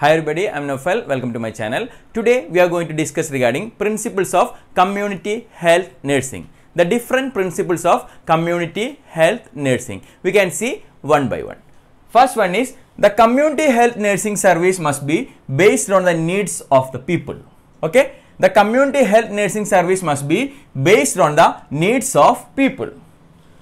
Hi everybody, I am Naufal. Welcome to my channel. Today we are going to discuss regarding principles of community health nursing. The different principles of community health nursing. We can see one by one. First one is the community health nursing service must be based on the needs of the people. Okay? The community health nursing service must be based on the needs of people.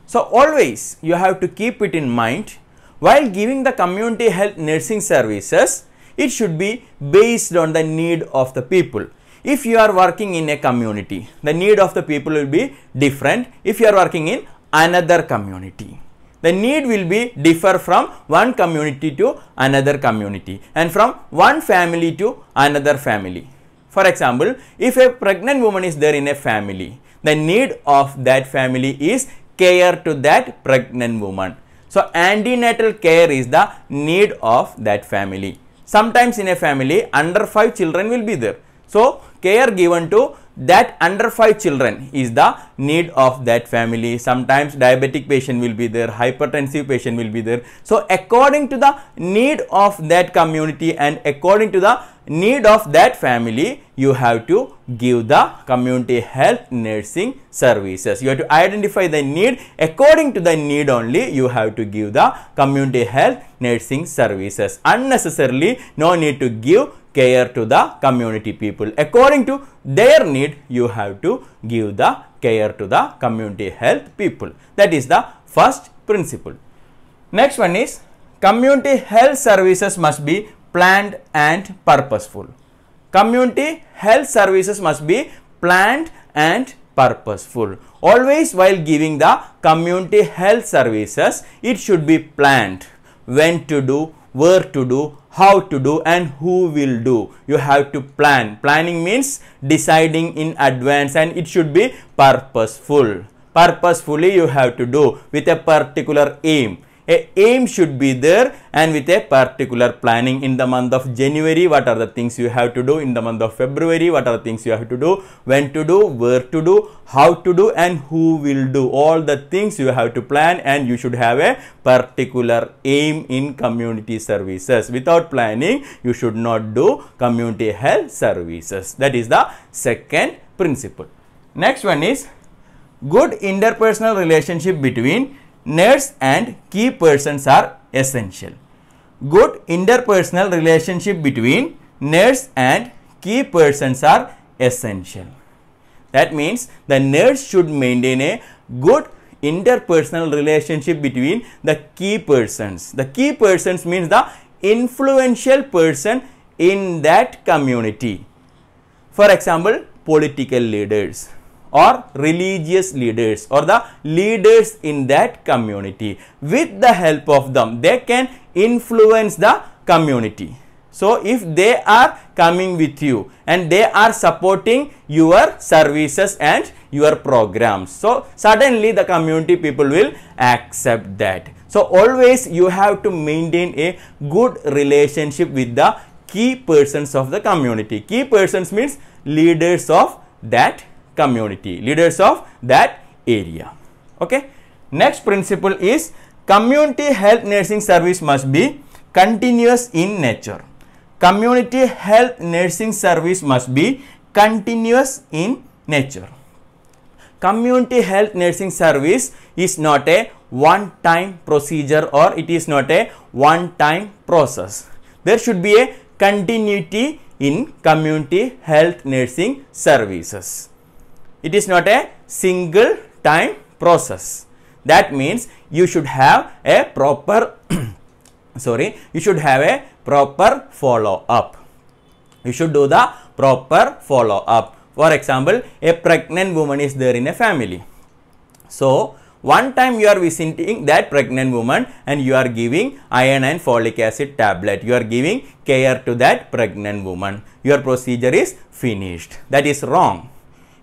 So always you have to keep it in mind while giving the community health nursing services. It should be based on the need of the people. If you are working in a community, the need of the people will be different. If you are working in another community, the need will be differ from one community to another community and from one family to another family. For example, if a pregnant woman is there in a family, the need of that family is care to that pregnant woman. So antenatal care is the need of that family. Sometimes in a family, under 5 children will be there. So, care given to that under 5 children is the need of that family. Sometimes diabetic patient will be there, hypertensive patient will be there. So, according to the need of that community and according to the need of that family, you have to give the community health nursing services. You have to identify the need. According to the need only, you have to give the community health nursing services. Unnecessarily, no need to give care to the community people. According to their need, you have to give the care to the community health people. That is the first principle. Next one is community health services must be planned and purposeful. Community health services must be planned and purposeful. Always while giving the community health services, it should be planned. When to do, where to do, how to do and who will do. You have to plan. Planning means deciding in advance and it should be purposeful. Purposefully you have to do with a particular aim. A aim should be there and with a particular planning. In the month of January, what are the things you have to do? In the month of February, what are the things you have to do? When to do, where to do, how to do and who will do. All the things you have to plan and you should have a particular aim in community services. Without planning, you should not do community health services. That is the second principle. Next one is good interpersonal relationship between nurse and key persons are essential. Good interpersonal relationship between nurse and key persons are essential. That means the nurse should maintain a good interpersonal relationship between the key persons. The key persons means the influential person in that community. For example, political leaders or religious leaders or the leaders in that community. With the help of them, they can influence the community. So, if they are coming with you and they are supporting your services and your programs, so suddenly the community people will accept that. So, always you have to maintain a good relationship with the key persons of the community. Key persons means leaders of that community, leaders of that area. Okay. Next principle is community health nursing service must be continuous in nature. Community health nursing service must be continuous in nature. Community health nursing service is not a one-time procedure or it is not a one-time process. There should be a continuity in community health nursing services. It is not a single time process. That means you should have a proper you should have a proper follow up. You should do the proper follow up. For example, a pregnant woman is there in a family. So, one time you are visiting that pregnant woman and you are giving iron and folic acid tablet. You are giving care to that pregnant woman. Your procedure is finished. That is wrong.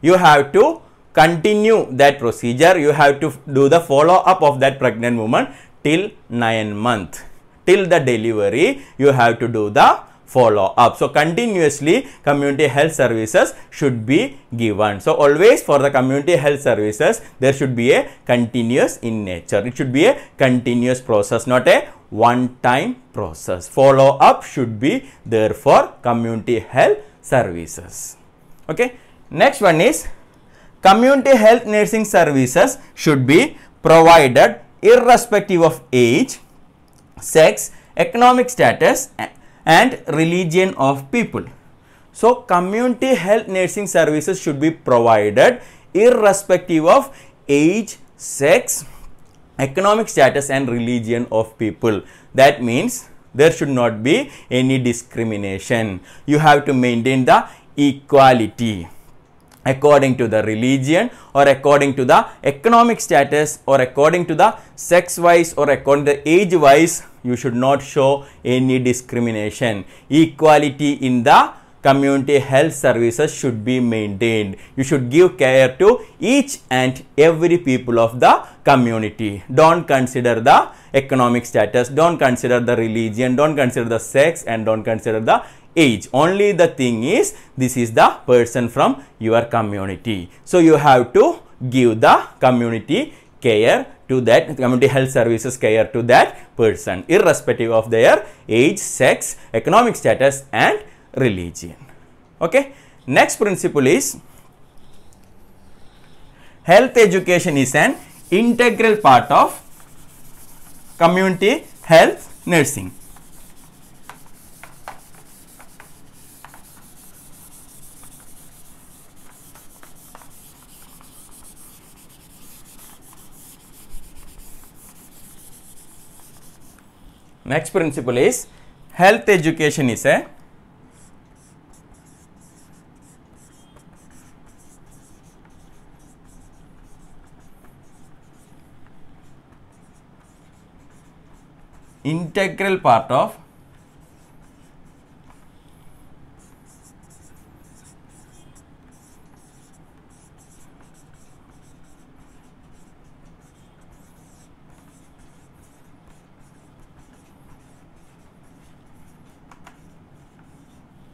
You have to continue that procedure. You have to do the follow up of that pregnant woman till 9 months. Till the delivery, you have to do the follow up. So, continuously community health services should be given. So, always for the community health services, there should be a continuous in nature. It should be a continuous process, not a one-time process. Follow-up should be there for community health services. Okay. Next one is community health nursing services should be provided irrespective of age, sex, economic status and religion of people. So, community health nursing services should be provided irrespective of age, sex, economic status and religion of people. That means there should not be any discrimination. You have to maintain the equality according to the religion or according to the economic status or according to the sex wise or according to the age wise. You should not show any discrimination. Equality in the community health services should be maintained. You should give care to each and every people of the community. Don't consider the economic status, don't consider the religion, don't consider the sex and don't consider the age. Only the thing is, this is the person from your community. So, you have to give the community care to that, community health services care to that person irrespective of their age, sex, economic status and religion. Okay. Next principle is health education is an integral part of community health nursing. Next principle is health education is a integral part of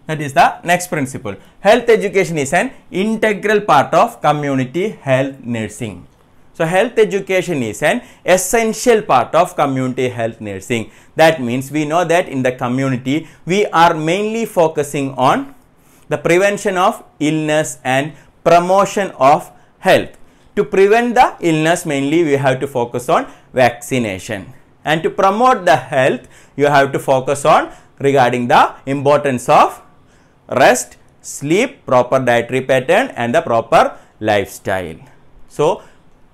that is the next principle. Health education is an integral part of community health nursing. So, health education is an essential part of community health nursing. That means we know that in the community we are mainly focusing on the prevention of illness and promotion of health. To prevent the illness mainly we have to focus on vaccination, and to promote the health you have to focus on regarding the importance of rest, sleep, proper dietary pattern and the proper lifestyle. So,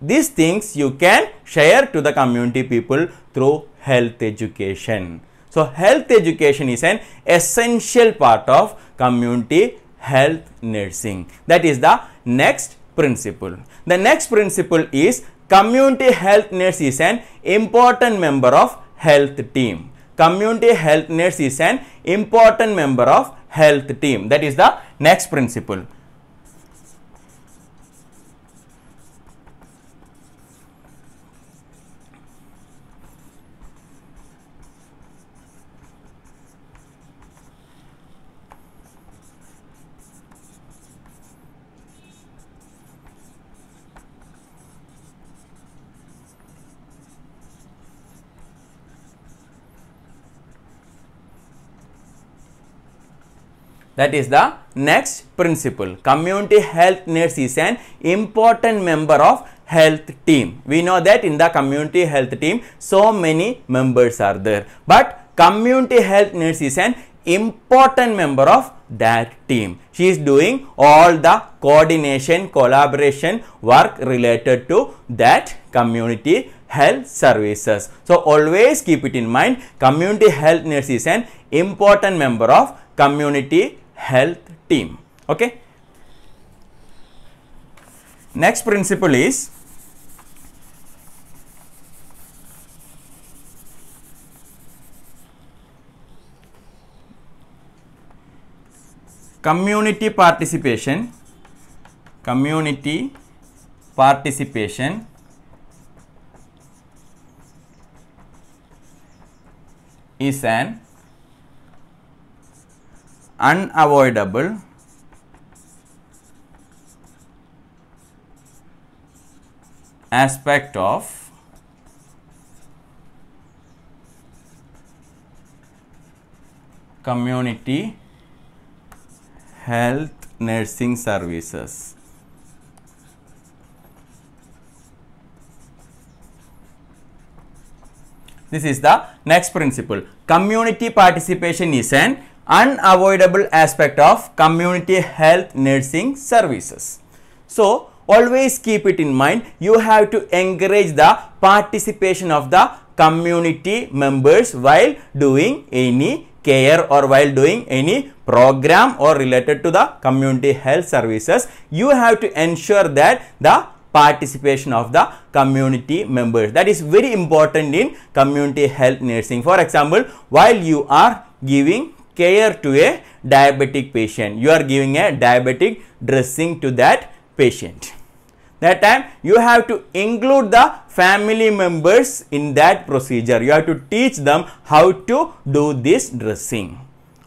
these things you can share to the community people through health education. So, health education is an essential part of community health nursing. That is the next principle. The next principle is community health nurse is an important member of health team. Community health nurse is an important member of health team. That is the next principle. That is the next principle. Community health nurse is an important member of health team. We know that in the community health team so many members are there, but community health nurse is an important member of that team. She is doing all the coordination, collaboration work related to that community health services. So, always keep it in mind, community health nurse is an important member of community health team. Okay. Next principle is community participation. Community participation is an unavoidable aspect of community health nursing services. This is the next principle. Community participation is an unavoidable aspect of community health nursing services. So, always keep it in mind, you have to encourage the participation of the community members while doing any care or while doing any program or related to the community health services. You have to ensure that the participation of the community members, that is very important in community health nursing. For example, while you are giving care to a diabetic patient, you are giving a diabetic dressing to that patient. That time you have to include the family members in that procedure. You have to teach them how to do this dressing.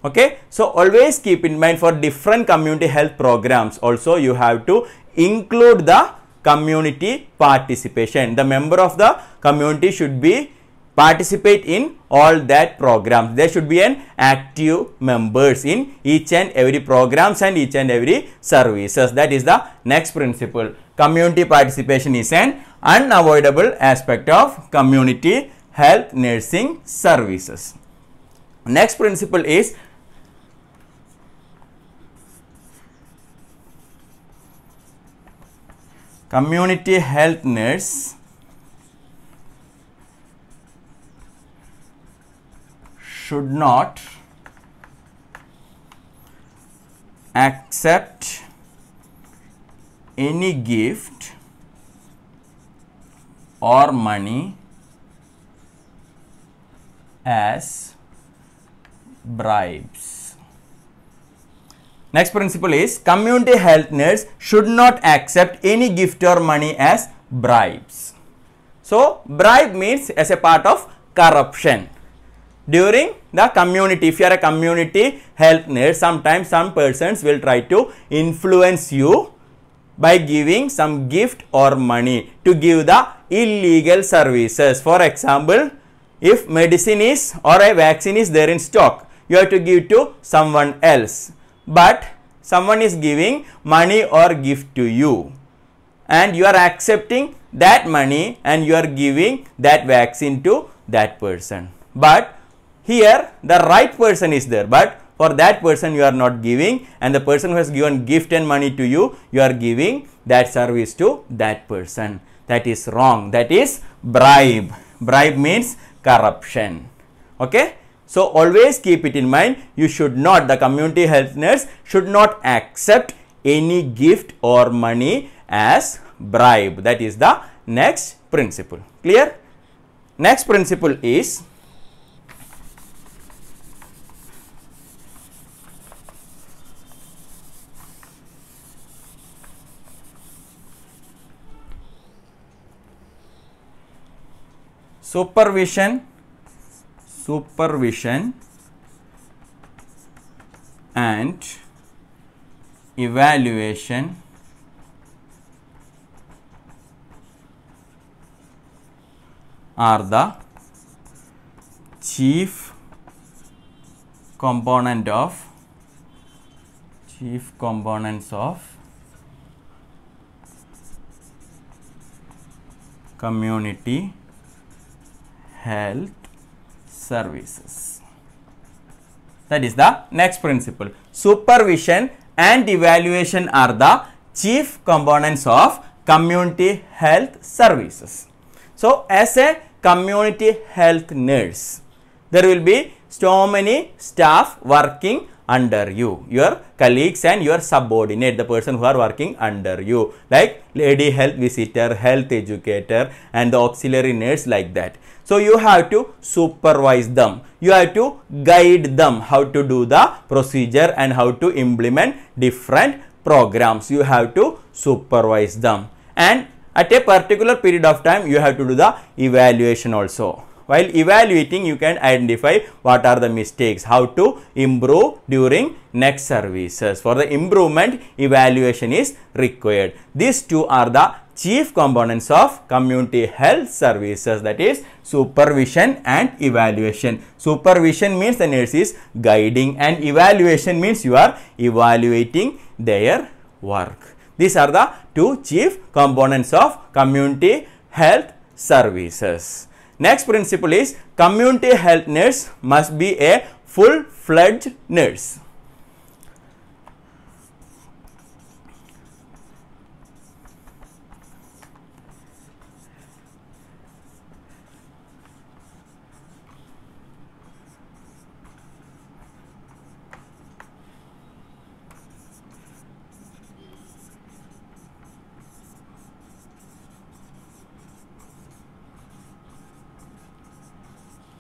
Okay, so always keep in mind, for different community health programs also you have to include the community participation. The member of the community should be participate in all that programs. There should be an active members in each and every programs and each and every services. That is the next principle. Community participation is an unavoidable aspect of community health nursing services. Next principle is community health nurse should not accept any gift or money as bribes. Next principle is community health nurse should not accept any gift or money as bribes. So, bribe means as a part of corruption. During the community, if you are a community health nurse, sometimes some persons will try to influence you by giving some gift or money to give the illegal services. For example, if medicine is or a vaccine is there in stock, you have to give to someone else. But someone is giving money or gift to you and you are accepting that money and you are giving that vaccine to that person. But here the right person is there, but for that person you are not giving, and the person who has given gift and money to you, you are giving that service to that person. That is wrong. That is bribe. Bribe means corruption. Okay. So, always keep it in mind, you should not, the community health nurse should not accept any gift or money as bribe. That is the next principle. Clear? Next principle is supervision and evaluation are the chief components of community health services. That is the next principle. Supervision and evaluation are the chief components of community health services. So, as a community health nurse, there will be so many staff working under you, your colleagues and your subordinate, the person who are working under you, like lady health visitor, health educator and the auxiliary nurse, like that. So, you have to supervise them, you have to guide them how to do the procedure and how to implement different programs. You have to supervise them, and at a particular period of time you have to do the evaluation also. while evaluating you can identify what are the mistakes, how to improve during next services. For the improvement, evaluation is required. These two are the chief components of community health services, that is supervision and evaluation. Supervision means the nurse is guiding and evaluation means you are evaluating their work. These are the two chief components of community health services. Next principle is community health nurse must be a full-fledged nurse.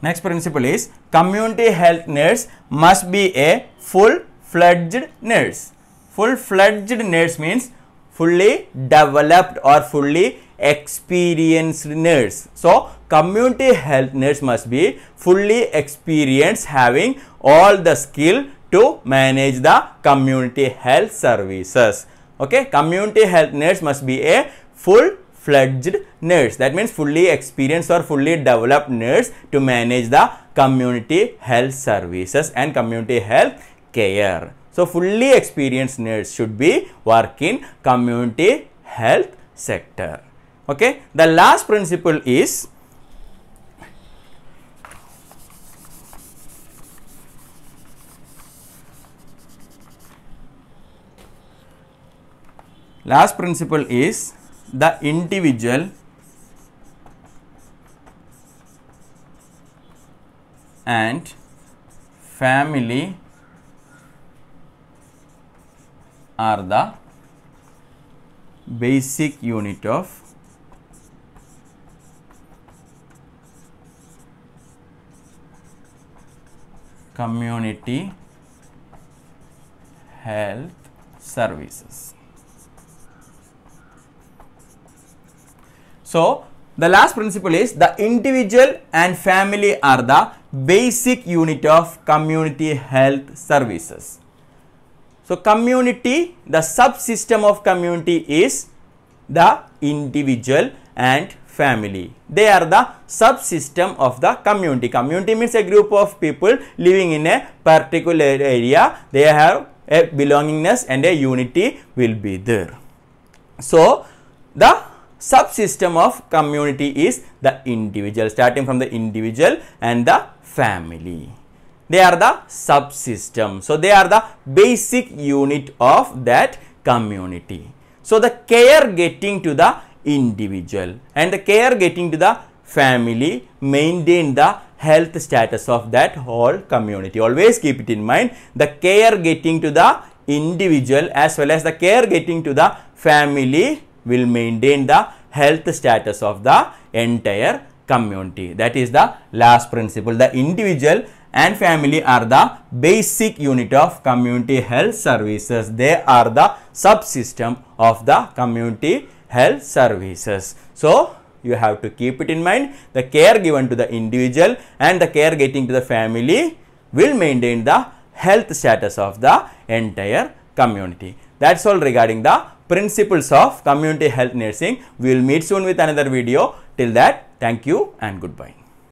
Next principle is community health nurse must be a full-fledged nurse. Full-fledged nurse means fully developed or fully experienced nurse. So, community health nurse must be fully experienced, having all the skill to manage the community health services. Okay, community health nurse must be a full-fledged nurse. That means fully experienced or fully developed nurse to manage the community health services and community health care. So, fully experienced nurse should be work in community health sector. Okay. The last principle is the individual and family are the basic unit of community health services. So, the last principle is the individual and family are the basic unit of community health services. So, community, the subsystem of community is the individual and family. They are the subsystem of the community. Community means a group of people living in a particular area. They have a belongingness and a unity will be there. So, the subsystem of community is the individual, starting from the individual and the family. They are the subsystem. So, they are the basic unit of that community. So, the care getting to the individual and the care getting to the family maintain the health status of that whole community. Always keep it in mind, the care getting to the individual as well as the care getting to the family will maintain the health status of the entire community. That is the last principle. The individual and family are the basic unit of community health services. They are the subsystem of the community health services. So, you have to keep it in mind, the care given to the individual and the care getting to the family will maintain the health status of the entire community. That's all regarding the principles of community health nursing. We will meet soon with another video. Till that, thank you and goodbye.